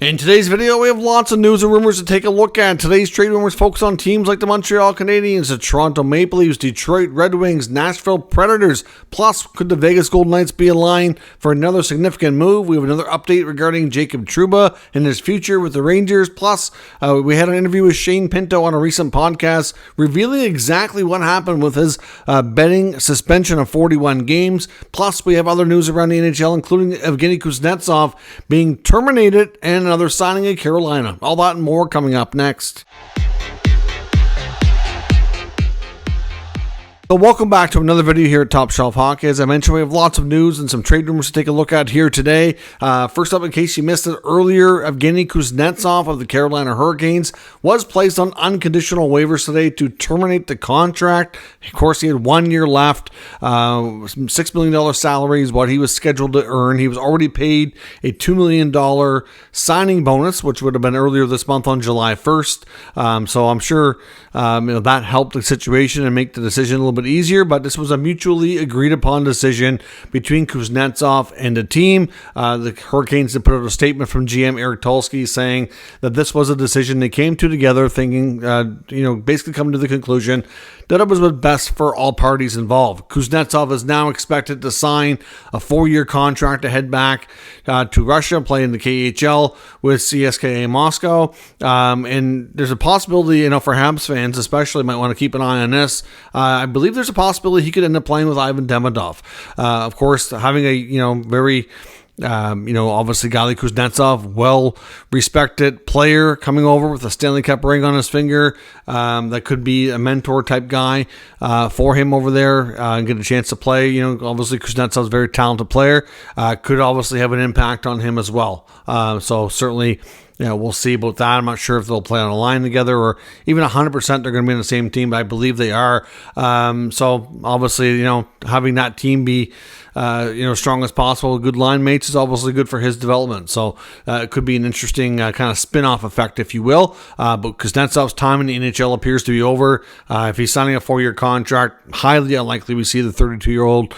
In today's video, we have lots of news and rumors to take a look at. Today's trade rumors focus on teams like the Montreal Canadiens, the Toronto Maple Leafs, Detroit Red Wings, Nashville Predators. Plus, could the Vegas Golden Knights be in line for another significant move? We have another update regarding Jacob Trouba and his future with the Rangers. Plus, we had an interview with Shea Pinto on a recent podcast revealing exactly what happened with his betting suspension of 41 games. Plus, we have other news around the NHL, including Evgeny Kuznetsov being terminated and another signing in Carolina. All that and more coming up next. So welcome back to another video here at Top Shelf Hockey. As I mentioned, we have lots of news and some trade rumors to take a look at here today. First up, in case you missed it earlier, Evgeny Kuznetsov of the Carolina Hurricanes was placed on unconditional waivers today to terminate the contract. Of course, he had 1 year left. $6 million salary is what he was scheduled to earn. He was already paid a $2 million signing bonus, which would have been earlier this month on July 1st. So I'm sure that helped the situation and make the decision a little bit easier, but this was a mutually agreed upon decision between Kuznetsov and the team. The Hurricanes had put out a statement from GM Eric Tulsky saying that this was a decision they came to together, thinking, basically coming to the conclusion that it was what's best for all parties involved. Kuznetsov is now expected to sign a 4-year contract to head back to Russia, play in the KHL with CSKA Moscow. And there's a possibility, for Habs fans especially, might want to keep an eye on this. I believe there's a possibility he could end up playing with Ivan Demidov. Of course, having a very obviously Gali Kuznetsov, well-respected player coming over with a Stanley Cup ring on his finger, that could be a mentor type guy for him over there and get a chance to play. Obviously Kuznetsov's a very talented player, could obviously have an impact on him as well. So certainly, we'll see about that. I'm not sure if they'll play on a line together or even 100% they're going to be on the same team, but I believe they are. So obviously, having that team be strong as possible, good line mates is obviously good for his development. So it could be an interesting kind of spin-off effect, if you will. But Kuznetsov's time in the NHL appears to be over. If he's signing a 4-year contract, highly unlikely we see the 32-year-old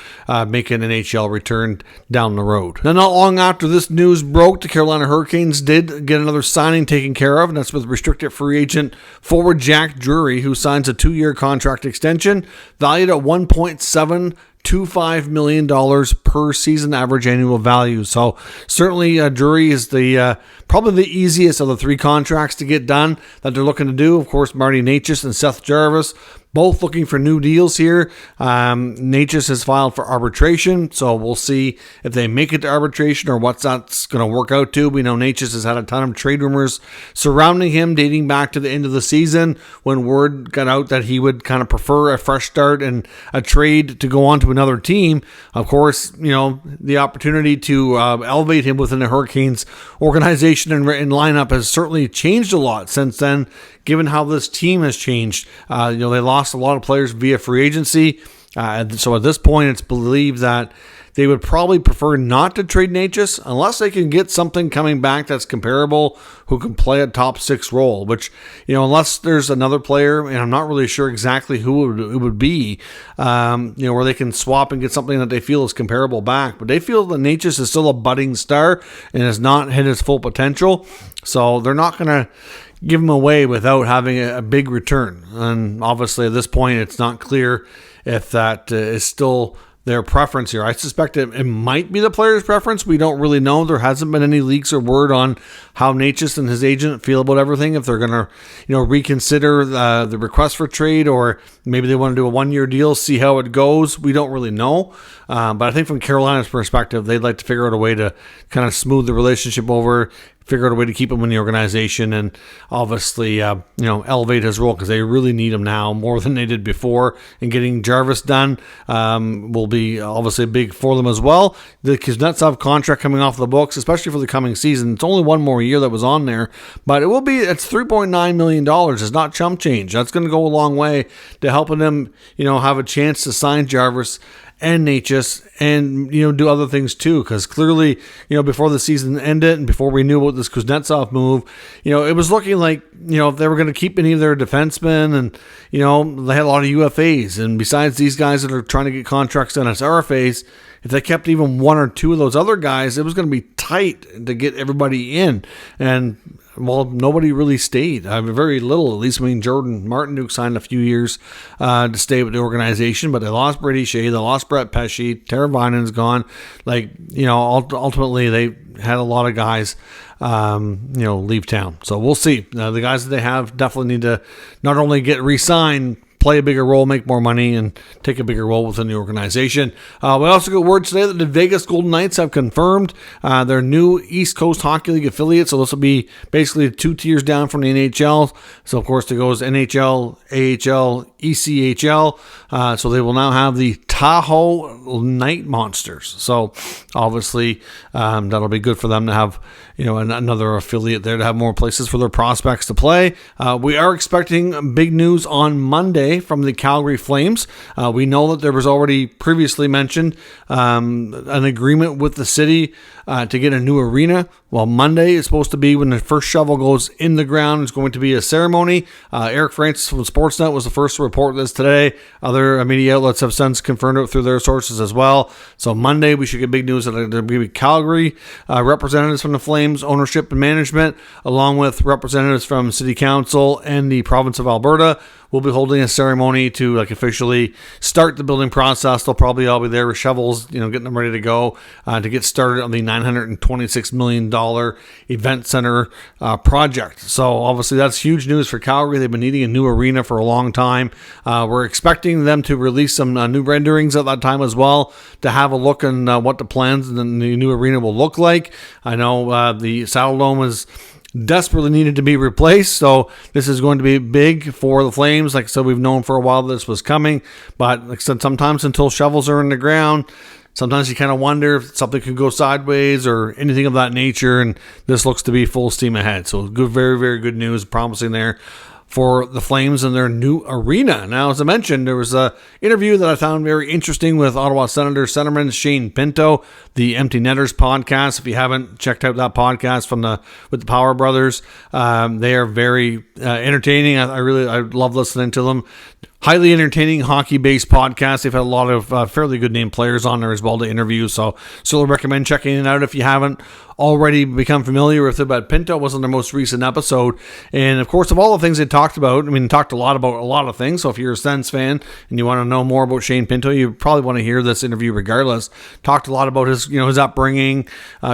make an NHL return down the road. Now, not long after this news broke, the Carolina Hurricanes did get another signing taken care of, and that's with restricted free agent forward Jack Drury, who signs a 2-year contract extension valued at $1.725 million per season average annual value. So certainly Drury is the probably the easiest of the 3 contracts to get done that they're looking to do. Of course, Marty Necas and Seth Jarvis both looking for new deals here. Necas has filed for arbitration, so we'll see if they make it to arbitration or what's that's going to work out to. We know Necas has had a ton of trade rumors surrounding him dating back to the end of the season when word got out that he would kind of prefer a fresh start and a trade to go on to another team. Of course, the opportunity to elevate him within the Hurricanes organization and lineup has certainly changed a lot since then, given how this team has changed. They lost a lot of players via free agency. So at this point, it's believed that they would probably prefer not to trade Necas unless they can get something coming back that's comparable who can play a top 6 role, which, unless there's another player, and I'm not really sure exactly who it would be, where they can swap and get something that they feel is comparable back. But they feel that Necas is still a budding star and has not hit his full potential. So they're not going to give him away without having a big return. And obviously at this point, it's not clear if that is still their preference here. I suspect it might be the player's preference. We don't really know. There hasn't been any leaks or word on how Necas and his agent feel about everything. If they're going to, reconsider the request for trade, or maybe they want to do a 1-year deal, see how it goes. We don't really know. But I think from Carolina's perspective, they'd like to figure out a way to kind of smooth the relationship over, figure out a way to keep him in the organization, and obviously, elevate his role, because they really need him now more than they did before. And getting Jarvis done will be obviously big for them as well. The Kuznetsov contract coming off the books, especially for the coming season, it's only 1 more year that was on there, but it's $3.9 million. It's not chump change. That's going to go a long way to helping them, have a chance to sign Jarvis and Necas and, do other things too. Because clearly, before the season ended and before we knew about this Kuznetsov move, it was looking like, if they were going to keep any of their defensemen, and, they had a lot of UFAs. And besides these guys that are trying to get contracts done as RFAs, if they kept even one or two of those other guys, it was going to be tight to get everybody in. And well, nobody really stayed. Very little, at least. I mean, Jordan Martin signed a few years to stay with the organization, but they lost Brady Shea, they lost Brett Pesce, Teravainen's gone. Ultimately, they had a lot of guys, leave town. So we'll see. The guys that they have definitely need to not only get re-signed, play a bigger role, make more money, and take a bigger role within the organization. We also got word today that the Vegas Golden Knights have confirmed their new East Coast Hockey League affiliate. So this will be basically 2 tiers down from the NHL. So of course it goes NHL, AHL, ECHL. So they will now have the Tahoe Night Monsters. So obviously that'll be good for them to have another affiliate there, to have more places for their prospects to play. We are expecting big news on Monday from the Calgary Flames. We know that there was already previously mentioned an agreement with the city to get a new arena. Well, Monday is supposed to be when the first shovel goes in the ground. It's going to be a ceremony. Eric Francis from Sportsnet was the first to report this today. Other media outlets have since confirmed it through their sources as well. So Monday, we should get big news that there will be Calgary representatives from the Flames, ownership and management, along with representatives from City Council and the province of Alberta. We'll be holding a ceremony to officially start the building process. They'll probably all be there with shovels, getting them ready to go to get started on the $926 million event center project. So obviously that's huge news for Calgary. They've been needing a new arena for a long time. We're expecting them to release some new renderings at that time as well, to have a look on what the plans and the new arena will look like. I know the Saddle Dome is desperately needed to be replaced, so this is going to be big for the Flames. Like I said, we've known for a while this was coming, but like I said, sometimes until shovels are in the ground, sometimes you kind of wonder if something could go sideways or anything of that nature, and this looks to be full steam ahead. So good, very, very good news, promising there for the Flames and their new arena. Now, as I mentioned, there was an interview that I found very interesting with Ottawa Senator centerman Shea Pinto, the Empty Netters podcast. If you haven't checked out that podcast with the Power Brothers, they are very entertaining. I love listening to them. Highly entertaining hockey-based podcast. They've had a lot of fairly good name players on there as well to interview, so still recommend checking it out if you haven't already become familiar with it. But Pinto was on their most recent episode, and of course, of all the things they talked about, talked a lot about a lot of things. So if you're a Sens fan and you want to know more about Shea Pinto, you probably want to hear this interview regardless. Talked a lot about his upbringing,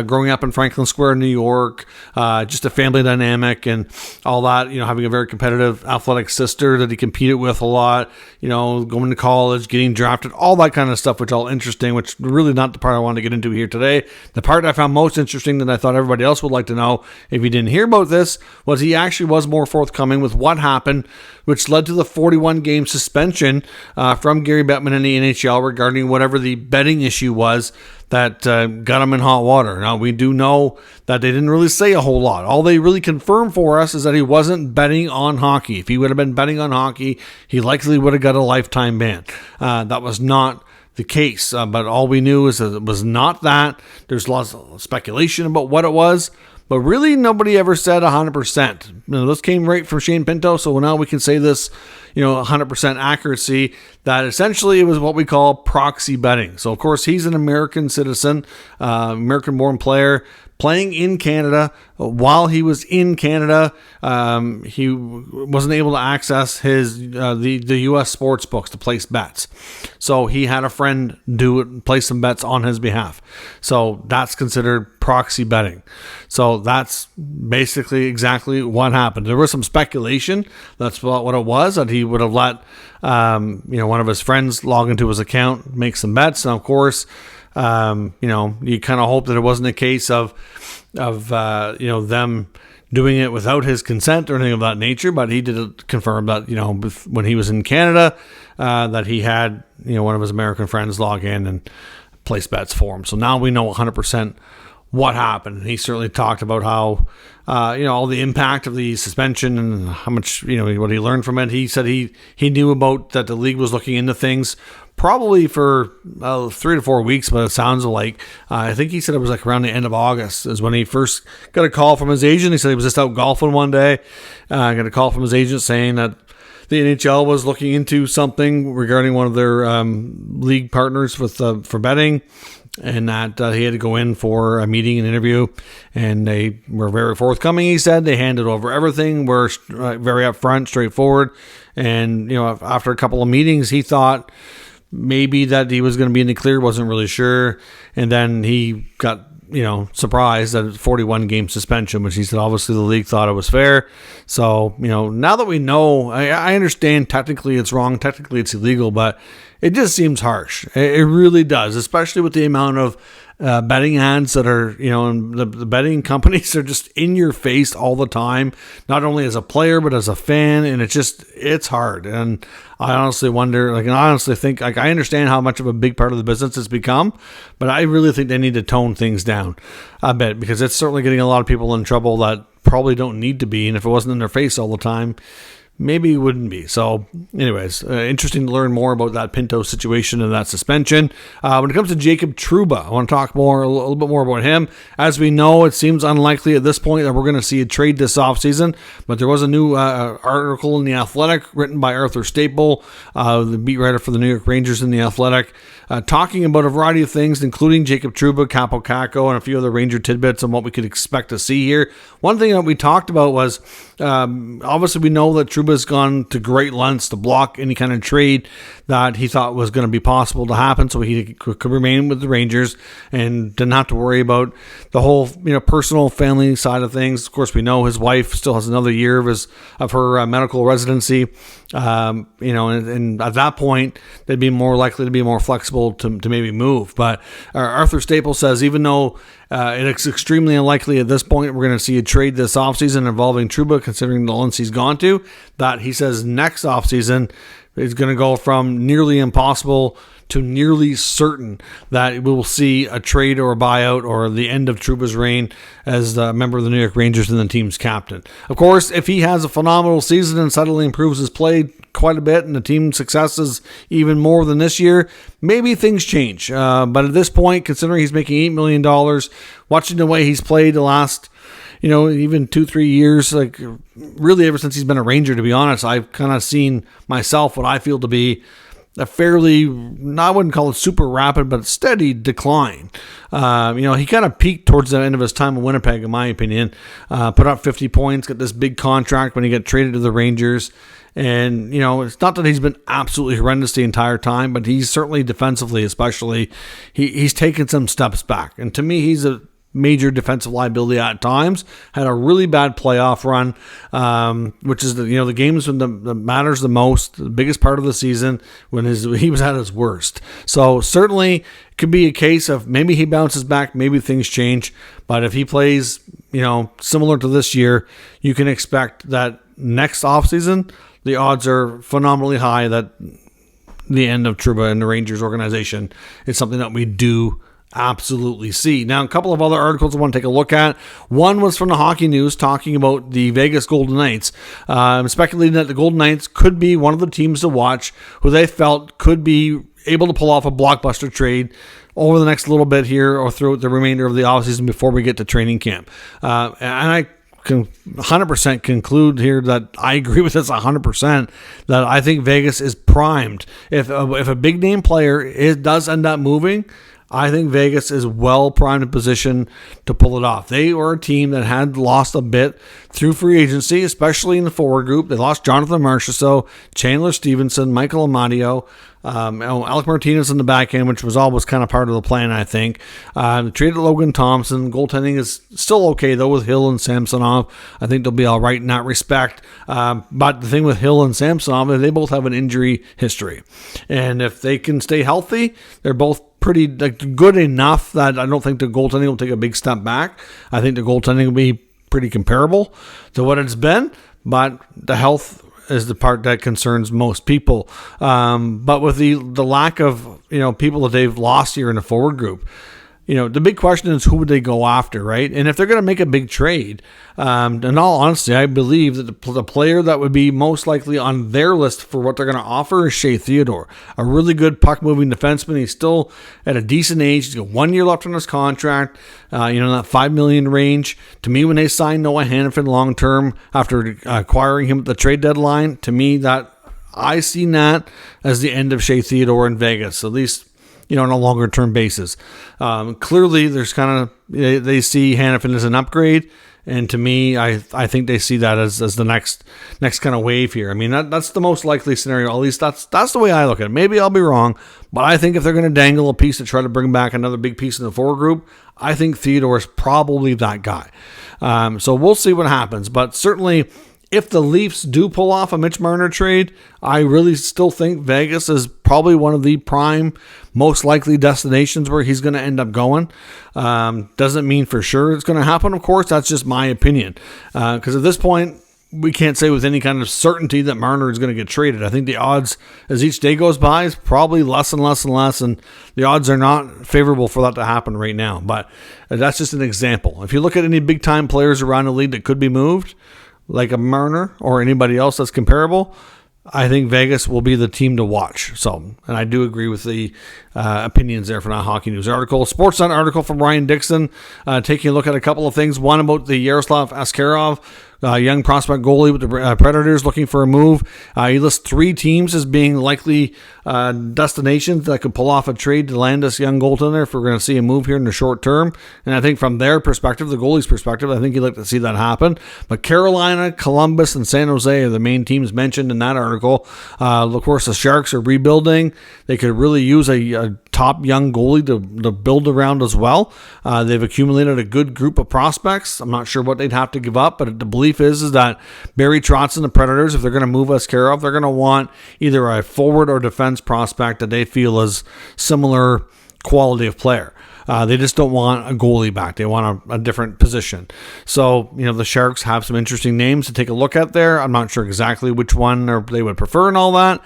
growing up in Franklin Square, New York, just a family dynamic and all that. Having a very competitive athletic sister that he competed with a lot. Going to college, getting drafted, all that kind of stuff, which all interesting, which really not the part I wanted to get into here today. The part I found most interesting that I thought everybody else would like to know, if you didn't hear about this, was he actually was more forthcoming with what happened, which led to the 41-game suspension from Gary Bettman in the NHL regarding whatever the betting issue was that got him in hot water. Now, we do know that they didn't really say a whole lot. All they really confirmed for us is that he wasn't betting on hockey. If he would have been betting on hockey, he likely would have got a lifetime ban. That was not the case, but all we knew is that it was not that. There's lots of speculation about what it was, but really nobody ever said 100%. This came right from Shea Pinto, so now we can say this 100% accuracy, that essentially it was what we call proxy betting. So of course he's an American citizen, American-born player, playing in Canada. While he was in Canada, he wasn't able to access his the U.S. sports books to place bets. So he had a friend place some bets on his behalf. So that's considered proxy betting. So that's basically exactly what happened. There was some speculation. That's what it was, that he would have let one of his friends log into his account, make some bets. Now, of course, you kind of hope that it wasn't a case of them doing it without his consent or anything of that nature, but he did confirm that, when he was in Canada, that he had, one of his American friends log in and place bets for him. So now we know 100% what happened. He certainly talked about how, all the impact of the suspension and how much, what he learned from it. He said he knew about that the league was looking into things probably for 3 to 4 weeks, but it sounds like, I think he said it was around the end of August is when he first got a call from his agent. He said he was just out golfing one day, got a call from his agent saying that the NHL was looking into something regarding one of their league partners with for betting, and that he had to go in for a meeting and interview, and they were very forthcoming. He said they handed over everything, were very upfront, straightforward, and after a couple of meetings, he thought maybe that he was going to be in the clear, wasn't really sure, and then he got surprised that 41 game suspension, which he said obviously the league thought it was fair. So, now that we know, I understand technically it's wrong, technically it's illegal, but it just seems harsh. It really does, especially with the amount of betting ads that are, and the betting companies are just in your face all the time, not only as a player, but as a fan. And it's hard. And I honestly wonder, I honestly think, I understand how much of a big part of the business it's become, but I really think they need to tone things down a bit, because it's certainly getting a lot of people in trouble that probably don't need to be. And if it wasn't in their face all the time, maybe it wouldn't be. So anyways, interesting to learn more about that Pinto situation and that suspension. When it comes to Jacob Trouba, I want to talk a little bit more about him. As we know, it seems unlikely at this point that we're going to see a trade this offseason, but there was a new article in The Athletic written by Arthur Staple, the beat writer for the New York Rangers in The Athletic, talking about a variety of things, including Jacob Trouba, Capo Caco, and a few other Ranger tidbits on what we could expect to see here. One thing that we talked about was, obviously we know that Trouba has gone to great lengths to block any kind of trade that he thought was going to be possible to happen, so he could remain with the Rangers and didn't have to worry about the whole personal family side of things. Of course, we know his wife still has another year of her medical residency, and at that point they'd be more likely to be more flexible to maybe move. But Arthur Staples says even though it's extremely unlikely at this point we're going to see a trade this offseason involving Trouba, considering the lengths he's gone to, that he says next offseason is going to go from nearly impossible to nearly certain that we will see a trade or a buyout or the end of Trouba's reign as a member of the New York Rangers and the team's captain. Of course, if he has a phenomenal season and suddenly improves his play quite a bit and the team's success is even more than this year, maybe things change. But at this point, considering he's making $8 million, watching the way he's played the last even 2-3 years, really ever since he's been a Ranger, to be honest, I've kind of seen myself what I feel to be a fairly, I wouldn't call it super rapid, but steady decline. He kind of peaked towards the end of his time in Winnipeg, in my opinion. Put up 50 points, got this big contract when he got traded to the Rangers. And, it's not that he's been absolutely horrendous the entire time, but he's certainly defensively, especially, he's taken some steps back. And to me, he's a major defensive liability at times. Had a really bad playoff run, which is the games when that matters the most, the biggest part of the season, when he was at his worst. So certainly it could be a case of maybe he bounces back, maybe things change. But if he plays, similar to this year, you can expect that next offseason, the odds are phenomenally high that the end of Trouba and the Rangers organization is something that we do absolutely see. Now, a couple of other articles I want to take a look at. One was from the Hockey News talking about the Vegas Golden Knights, speculating that the Golden Knights could be one of the teams to watch who they felt could be able to pull off a blockbuster trade over the next little bit here or throughout the remainder of the offseason before we get to training camp. And I can 100% conclude here that I agree with this 100%, that I think Vegas is primed. If a big name player does end up moving, I think Vegas is well primed in position to pull it off. They were a team that had lost a bit through free agency, especially in the forward group. They lost Jonathan Marchessault, Chandler Stevenson, Michael Amadio, Alec Martinez in the back end, which was always kind of part of the plan, I think. They traded Logan Thompson. Goaltending is still okay, though, with Hill and Samsonov. I think they'll be all right in that respect. But the thing with Hill and Samsonov is they both have an injury history. And if they can stay healthy, they're both pretty good enough that I don't think the goaltending will take a big step back. I think the goaltending will be pretty comparable to what it's been, but the health is the part that concerns most people. But with the lack of people that they've lost here in the forward group, the big question is who would they go after, right? And if they're going to make a big trade, in all honesty, I believe that the player that would be most likely on their list for what they're going to offer is Shea Theodore, a really good puck-moving defenseman. He's still at a decent age. He's got 1 year left on his contract, that $5 million range. To me, when they signed Noah Hannafin long-term after acquiring him at the trade deadline, to me, that I see that as the end of Shea Theodore in Vegas, at least, on a longer term basis. Clearly, there's they see Hanifin as an upgrade. And to me, I think they see that as the next kind of wave here. I mean, that's the most likely scenario. At least that's the way I look at it. Maybe I'll be wrong, but I think if they're going to dangle a piece to try to bring back another big piece in the forward group, I think Theodore is probably that guy. So we'll see what happens. But certainly, if the Leafs do pull off a Mitch Marner trade, I really still think Vegas is probably one of the prime, most likely destinations where he's going to end up going. Doesn't mean for sure it's going to happen, of course. That's just my opinion. Because at this point, we can't say with any kind of certainty that Marner is going to get traded. I think the odds, as each day goes by, is probably less and less and less, and the odds are not favorable for that to happen right now. But that's just an example. If you look at any big-time players around the league that could be moved, like a Marner or anybody else that's comparable, I think Vegas will be the team to watch. So, and I do agree with the opinions there from that Hockey News article. Sportsnet article from Ryan Dixon, taking a look at a couple of things. One about the Yaroslav Askarov, young prospect goalie with the Predators, looking for a move. He lists 3 teams as being likely destinations that could pull off a trade to land this young goaltender if we're going to see a move here in the short term. And I think from their perspective, the goalie's perspective, I think you'd like to see that happen. But Carolina, Columbus, and San Jose are the main teams mentioned in that article. Of course, the Sharks are rebuilding. They could really use a top young goalie to build around as well. They've accumulated a good group of prospects. I'm not sure what they'd have to give up, but the belief is that Barry Trotz and the Predators, if they're going to move Askarov, they're going to want either a forward or defense prospect that they feel is similar quality of player. They just don't want a goalie back. They want a different position. So, the Sharks have some interesting names to take a look at there. I'm not sure exactly which one they would prefer and all that.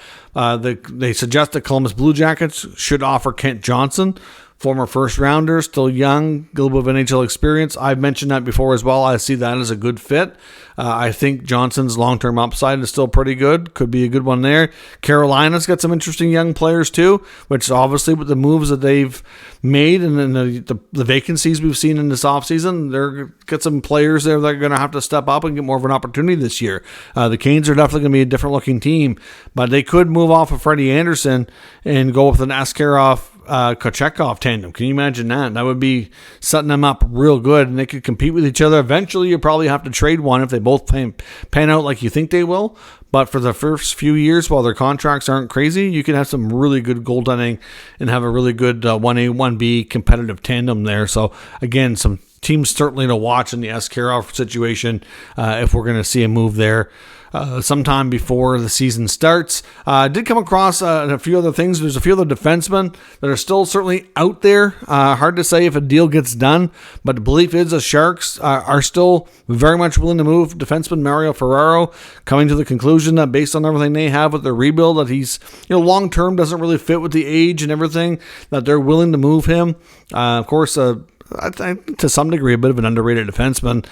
They suggest that Columbus Blue Jackets should offer Kent Johnson, former first rounder, still young, a little bit of NHL experience. I've mentioned that before as well. I see that as a good fit. I think Johnson's long-term upside is still pretty good. Could be a good one there. Carolina's got some interesting young players too, which obviously with the moves that they've made and then the vacancies we've seen in this offseason, they're got some players there that are going to have to step up and get more of an opportunity this year. The Canes are definitely going to be a different-looking team, but they could move off of Freddie Anderson and go with an Askarov Kochekov tandem. Can you imagine that? That would be setting them up real good, and they could compete with each other. Eventually, you probably have to trade one if they both pan out like you think they will. But for the first few years, while their contracts aren't crazy, you can have some really good goaltending and have a really good 1A, 1B competitive tandem there. So, again, some teams certainly to watch in the Askarov situation if we're going to see a move there. Sometime before the season starts. I did come across a few other things. There's a few other defensemen that are still certainly out there. Hard to say if a deal gets done, but the belief is the Sharks are still very much willing to move defenseman Mario Ferraro, coming to the conclusion that based on everything they have with their rebuild, that he's long-term doesn't really fit with the age and everything, that they're willing to move him. Of course, I think to some degree a bit of an underrated defenseman.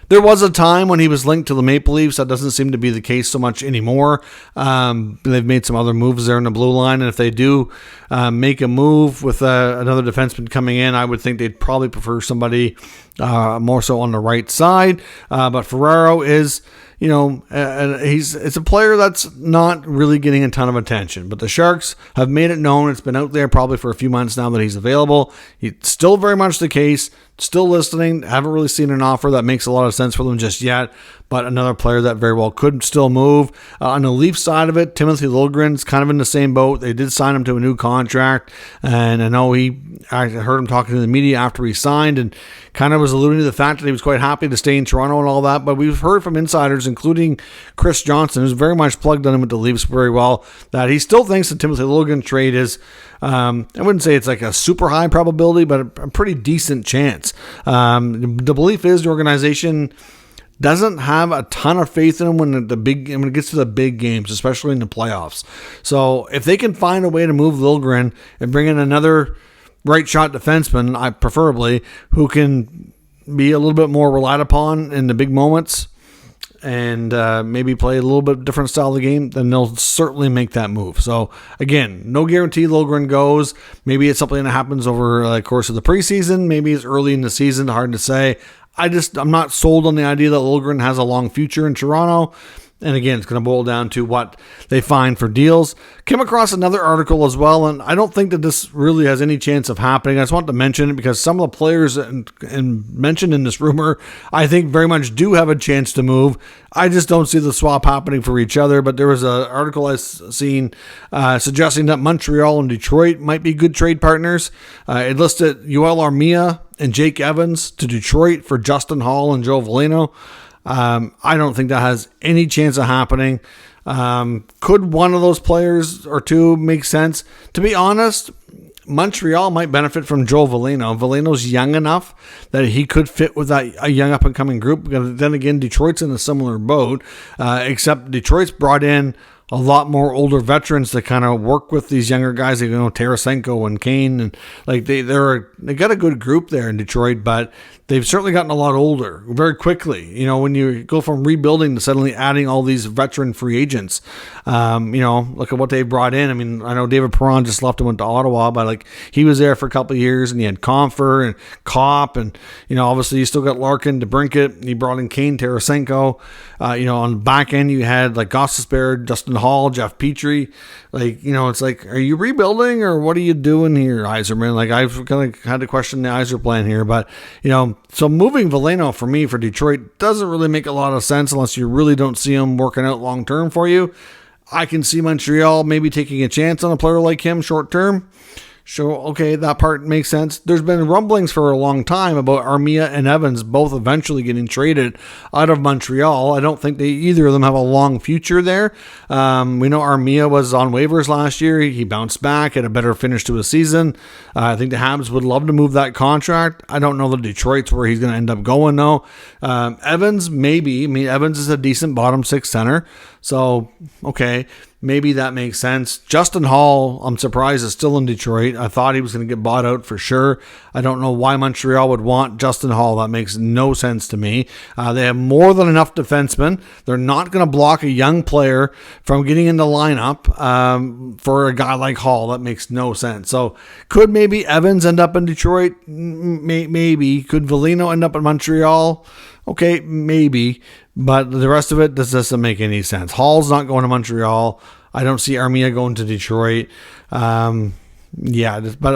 There was a time when he was linked to the Maple Leafs. That doesn't seem to be the case so much anymore. They've made some other moves there in the blue line, and if they do make a move with another defenseman coming in, I would think they'd probably prefer somebody more so on the right side. But Ferraro is, it's a player that's not really getting a ton of attention. But the Sharks have made it known. It's been out there probably for a few months now that he's available. It's still very much the case. Still listening. Haven't really seen an offer that makes a lot of sense for them just yet. But another player that very well could still move. On the Leafs side of it, Timothy Liljegren's kind of in the same boat. They did sign him to a new contract. And I know I heard him talking to the media after he signed and kind of was alluding to the fact that he was quite happy to stay in Toronto and all that. But we've heard from insiders, including Chris Johnson, who's very much plugged in with the Leafs very well, that he still thinks the Timothy Liljegren trade is, I wouldn't say it's like a super high probability, but a pretty decent chance. The belief is the organization doesn't have a ton of faith in him when it gets to the big games, especially in the playoffs. So if they can find a way to move Liljegren and bring in another right shot defenseman, preferably, who can be a little bit more relied upon in the big moments and maybe play a little bit different style of the game, then they'll certainly make that move. So again, no guarantee Liljegren goes. Maybe it's something that happens over the course of the preseason. Maybe it's early in the season. Hard to say. I'm not sold on the idea that Liljegren has a long future in Toronto. And again, it's going to boil down to what they find for deals. Came across another article as well, and I don't think that this really has any chance of happening. I just want to mention it because some of the players mentioned in this rumor, I think very much do have a chance to move. I just don't see the swap happening for each other, but there was an article I've seen suggesting that Montreal and Detroit might be good trade partners. It listed Yoel Armia and Jake Evans to Detroit for Justin Hall and Joe Veleno. I don't think that has any chance of happening. Could one of those players or two make sense? To be honest, Montreal might benefit from Joe Veleno. Veleno's young enough that he could fit with a young up-and-coming group. Then again, Detroit's in a similar boat, except Detroit's brought in a lot more older veterans to kind of work with these younger guys, Tarasenko and Kane, and like they got a good group there in Detroit, but they've certainly gotten a lot older very quickly. When you go from rebuilding to suddenly adding all these veteran free agents, look at what they brought in. I mean, I know David Perron just left and went to Ottawa, but he was there for a couple of years, and you had Comfer and Kopp, and obviously you still got Larkin, DeBrincat. You brought in Kane, Tarasenko. On the back end you had Gostisbehere, Justin Hall, Jeff Petrie. It's are you rebuilding or what are you doing here, Yzerman? I've kind of had to question the Yzer plan here, but so moving Veleno for me for Detroit doesn't really make a lot of sense unless you really don't see him working out long term for you. I can see Montreal maybe taking a chance on a player like him short term. Sure, okay, that part makes sense. There's been rumblings for a long time about Armia and Evans both eventually getting traded out of Montreal. I don't think either of them have a long future there. We know Armia was on waivers last year. He bounced back, had a better finish to his season. I think the Habs would love to move that contract. I don't know that Detroit's where he's going to end up going, though. Evans, maybe. I mean, Evans is a decent bottom six center. So, okay, maybe that makes sense. Justin Hall, I'm surprised, is still in Detroit. I thought he was going to get bought out for sure. I don't know why Montreal would want Justin Hall. That makes no sense to me. They have more than enough defensemen. They're not going to block a young player from getting in the lineup for a guy like Hall. That makes no sense. So could maybe Evans end up in Detroit? Maybe. Could Veleno end up in Montreal? Okay, maybe. But the rest of it, this doesn't make any sense. Hall's not going to Montreal. I don't see Armia going to Detroit. But I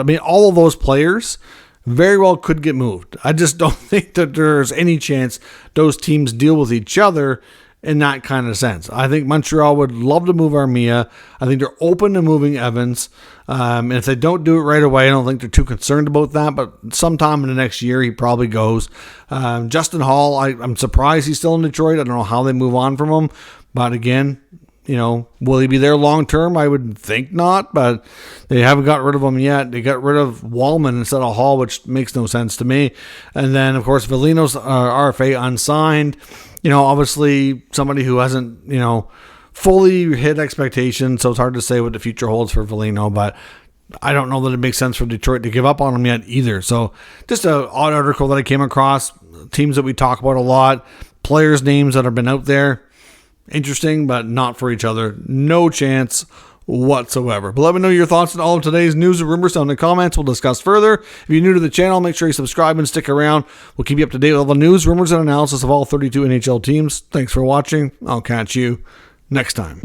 mean, all of those players very well could get moved. I just don't think that there's any chance those teams deal with each other in that kind of sense. I think Montreal would love to move Armia. I think they're open to moving Evans. And if they don't do it right away, I don't think they're too concerned about that. But sometime in the next year, he probably goes. Justin Hall, I'm surprised he's still in Detroit. I don't know how they move on from him. But again, will he be there long term? I would think not, but they haven't got rid of him yet. They got rid of Wallman instead of Hall, which makes no sense to me. And then, of course, Veleno's RFA unsigned. Obviously somebody who hasn't, fully hit expectations, so it's hard to say what the future holds for Veleno, but I don't know that it makes sense for Detroit to give up on him yet either. So just an odd article that I came across, teams that we talk about a lot, players' names that have been out there. Interesting, but not for each other. No chance whatsoever. But let me know your thoughts on all of today's news and rumors down in the comments. We'll discuss further. If you're new to the channel, make sure you subscribe and stick around. We'll keep you up to date with all the news, rumors, and analysis of all 32 NHL teams. Thanks for watching. I'll catch you next time.